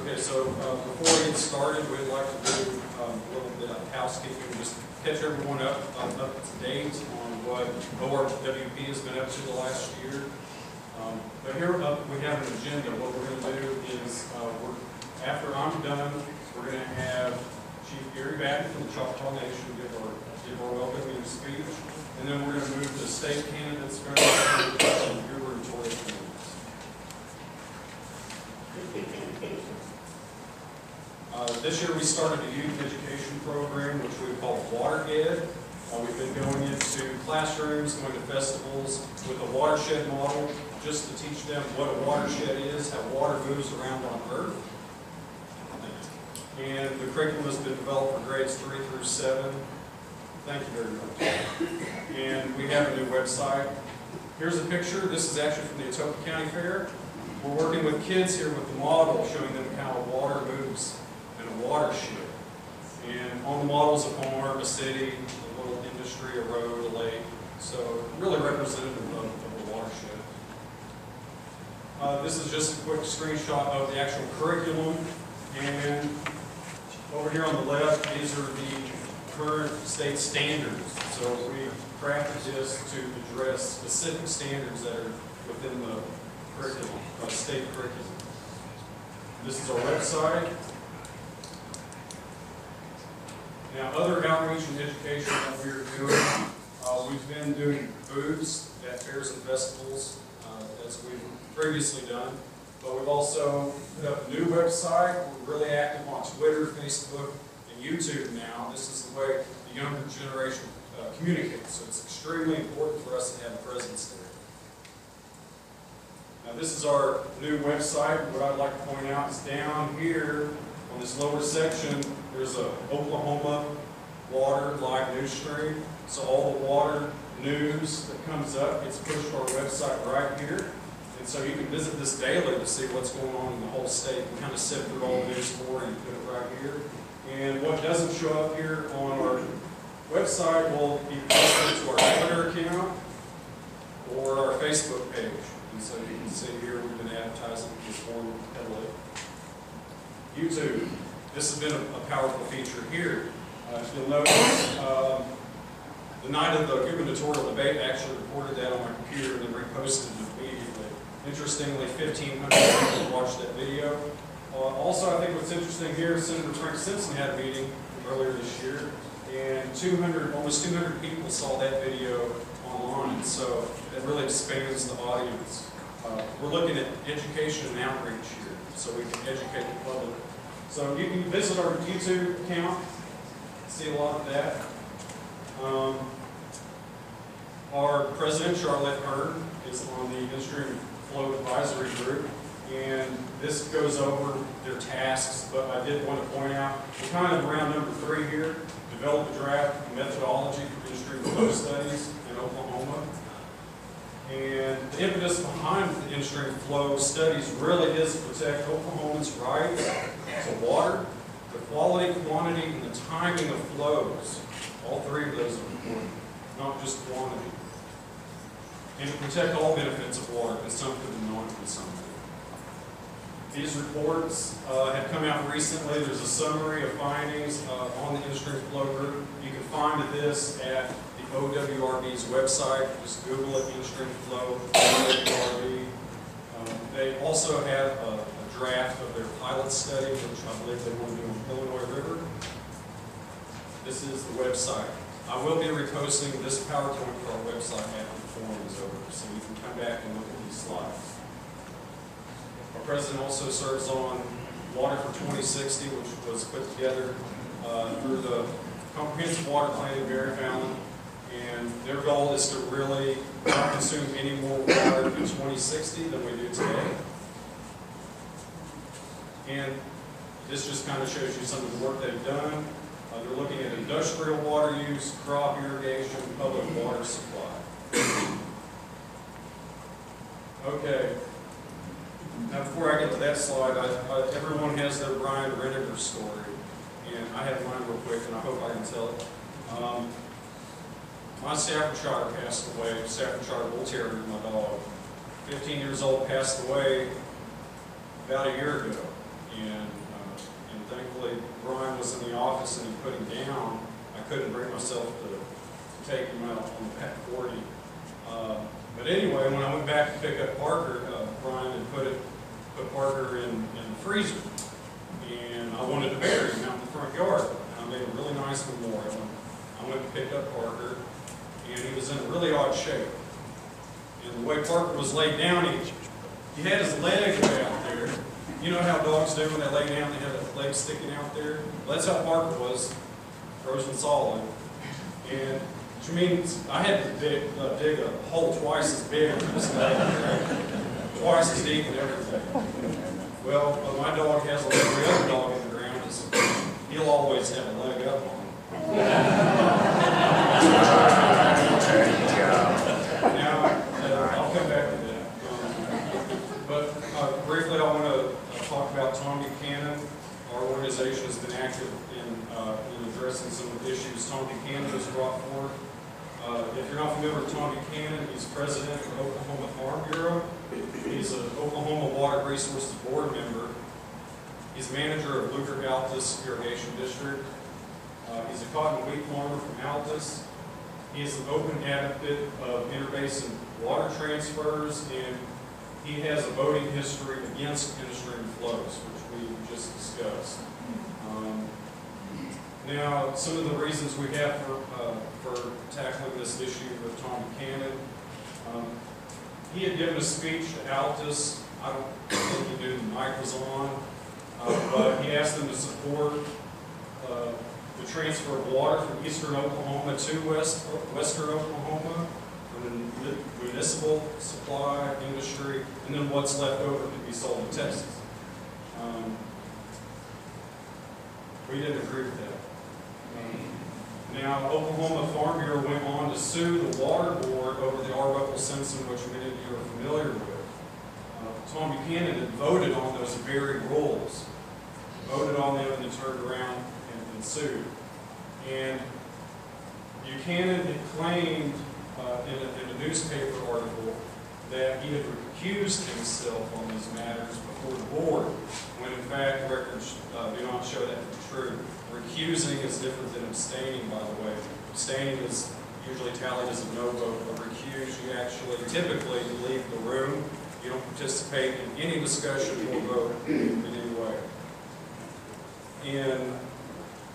Okay, so before we get started, we'd like to do a little bit of housekeeping, just catch everyone up to date on what ORWP has been up to the last year. But here we have an agenda. What we're going to do is, after I'm done, we're going to have Chief Gary Batten from the Choctaw Nation give our welcoming speech, and then we're going to move to state candidates from the gubernatorial candidates. This year we started a youth education program which we call Water Ed. We've been going into classrooms, going to festivals with a watershed model just to teach them what a watershed is, how water moves around on Earth. And the curriculum has been developed for grades 3 through 7. Thank you very much. And we have a new website. Here's a picture. This is actually from the Etoka County Fair. We're working with kids here with the model, showing them how water moves in a watershed. And on the models, a farm, a city, a little industry, a road, a lake. So really representative of the watershed. This is just a quick screenshot of the actual curriculum. And over here on the left, these are the current state standards. So we crafted this to address specific standards that are within the curriculum, state curriculum. This is our website. Now, other outreach and education that we're doing, we've been doing booths at fairs and festivals, as we've previously done. But we've also put up a new website. We're really active on Twitter, Facebook, and YouTube now. This is the way the younger generation communicates. So it's extremely important for us to have a presence there. Now this is our new website. What I'd like to point out is down here on this lower section, there's a Oklahoma water live news stream. So all the water news that comes up gets pushed to our website right here. And so you can visit this daily to see what's going on in the whole state and kind of sift through all the news for you and put it right here. And what doesn't show up here on our website will be posted to our Twitter account or our Facebook page. And so you can see here we've been advertising this one heavily. YouTube. This has been a powerful feature here. If you'll notice, the night of the gubernatorial debate, I actually recorded that on my computer and then reposted it immediately. Interestingly, 1,500 people watched that video. Also, I think what's interesting here, Senator Frank Simpson had a meeting earlier this year, and almost 200 people saw that video online. So it really expands the audience. We're looking at education and outreach here, so we can educate the public. So you can visit our YouTube account, see a lot of that. Our president, Charlotte Hearn, is on the Instream Flow Advisory Group, and this goes over their tasks, but I did want to point out, we're kind of around number 3 here, develop a draft methodology for Instream Flow studies in Oklahoma. And the impetus behind the Instream Flow studies really is to protect Oklahomans' rights to water, the quality, quantity, and the timing of flows. All 3 of those are important, not just quantity. And to protect all benefits of water, consumptive and non-consumptive. These reports have come out recently. There's a summary of findings on the Instream Flow group. You can find this at the OWRB's website. Just Google it, Instream Flow, OWRB. They also have a draft of their pilot study, which I believe they want to do on the Illinois River. This is the website. I will be reposting this PowerPoint for our website after the forum is over, so you can come back and look at these slides. Our president also serves on Water for 2060, which was put together through the Comprehensive Water Plan in Barry Fallon. And their goal is to really not consume any more water in 2060 than we do today. And this just kind of shows you some of the work they've done. They're looking at industrial water use, crop irrigation, public water supply. Okay. Now, before I get to that slide, everyone has their Brian Renninger story, and I have mine real quick, and I hope I can tell it. My Staffordshire passed away. Staffordshire Bull Terrier, my dog. 15 years old, passed away about a year ago. and thankfully Brian was in the office and he put him down. I couldn't bring myself to take him out on the back 40. But anyway, when I went back to pick up Parker, Brian had put Parker in the freezer, and I wanted to bury him out in the front yard. And I made a really nice memorial. I went and picked up Parker, and he was in a really odd shape. And the way Parker was laid down, he had his leg way out there. You know how dogs do when they lay down, they have their legs sticking out there? Well, that's how Parker was, frozen solid. And which means I had to dig a hole twice as big in this leg, twice as deep and everything. Well, my dog has a leg, the other dog in the ground is, he'll always have a leg up on him. Now, I'll come back to that. But briefly, I want to talk about Tom Buchanan. Our organization has been active in addressing some of the issues Tom Buchanan has brought forward. If you're not familiar with Tom Buchanan, he's president of the Oklahoma Farm Bureau. He's an Oklahoma Water Resources Board member. He's manager of Lugert-Altus Irrigation District. He's a cotton wheat farmer from Altus. He is an open advocate of interbasin water transfers, and he has a voting history against instream flows, which we just discussed. Now, some of the reasons we have for tackling this issue with Tom Buchanan. He had given a speech at Altus. I don't think he knew the mic was on, but he asked them to support the transfer of water from eastern Oklahoma to western Oklahoma, from the municipal supply industry, and then what's left over to be sold in Texas. We didn't agree with that. Now, Oklahoma Farm Bureau went on to sue the Water Board over the ORWP census, which many of you are familiar with. Tom Buchanan had voted on those very rules, voted on them, and then turned around and sued. And Buchanan had claimed in a newspaper article that he had recused himself on these matters before the board, when in fact records do not show that to be true. Recusing is different than abstaining, by the way. Abstaining is usually tallied as a no vote, but recuse, you actually typically leave the room. You don't participate in any discussion or vote in any way. And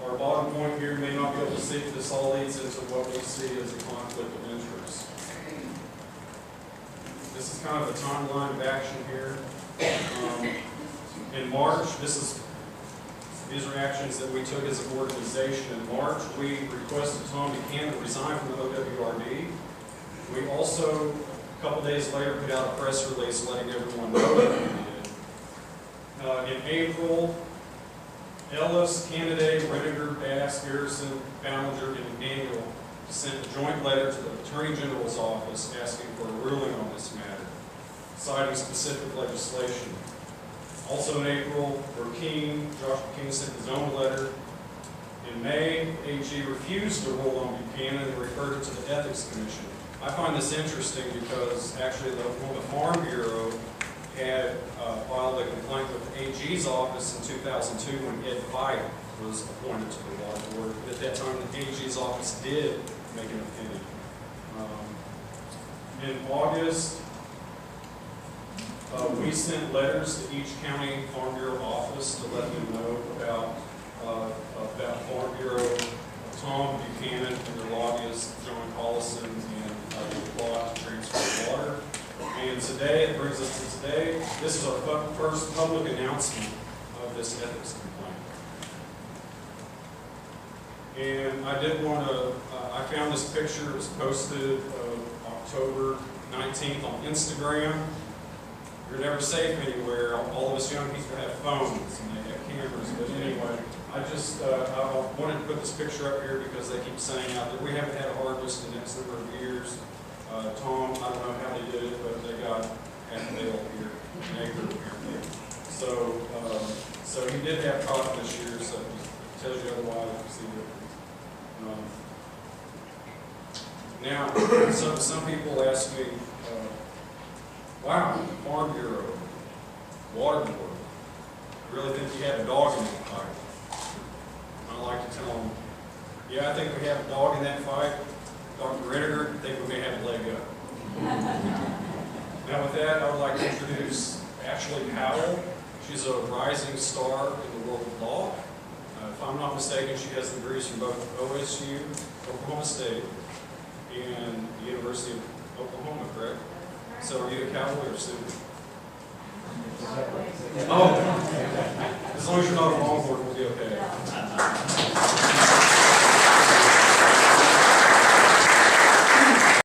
our bottom point here, may not be able to see, but this all leads into what we see as a conflict of interest. This is kind of a timeline of action here. In March, these are actions that we took as an organization. In March, we requested Tom Buchanan to resign from the OWRD. We also, a couple days later, put out a press release letting everyone know that we did. In April, Ellis, Kennedy, Renninger, Bass, Garrison, Ballinger, and McDaniel sent a joint letter to the Attorney General's office asking for a ruling on this matter, citing specific legislation. Also in April, Josh Burkeen sent his own letter. In May, AG refused to rule on Buchanan and referred it to the Ethics Commission. I find this interesting because actually the Oklahoma Farm Bureau had filed a complaint with the AG's office in 2002 when Ed White was appointed to the Water Board. At that time, the AG's office did make an opinion. In August, we sent letters to each county Farm Bureau office to let them know about Farm Bureau, Tom Buchanan, and their lobbyists, John Collison, and the plot to transfer water. And today, it brings us to today. This is our first public announcement of this ethics complaint. And I did want to, I found this picture. It was posted October 19th on Instagram. You're never safe anywhere. All of us young people have phones and they have cameras. But anyway, I wanted to put this picture up here because they keep saying out there, we haven't had a harvest in X number of years. Tom, I don't know how they did it, but they got half a bale here, an acre apparently. So he did have cotton this year, so it tells you otherwise, you see difference. Now, some people ask me, wow, Farm Bureau, Water Board, really think you have a dog in that fight? I like to tell them, yeah, I think we have a dog in that fight. Dr. Renninger, I think we may have a leg up. Now with that, I would like to introduce Ashley Powell. She's a rising star in the world of law. If I'm not mistaken, she has degrees from both OSU, Oklahoma State, and the University of Oklahoma, correct? So are you a Cowboy or student? Oh, as long as you're not a Longhorn, we'll be okay.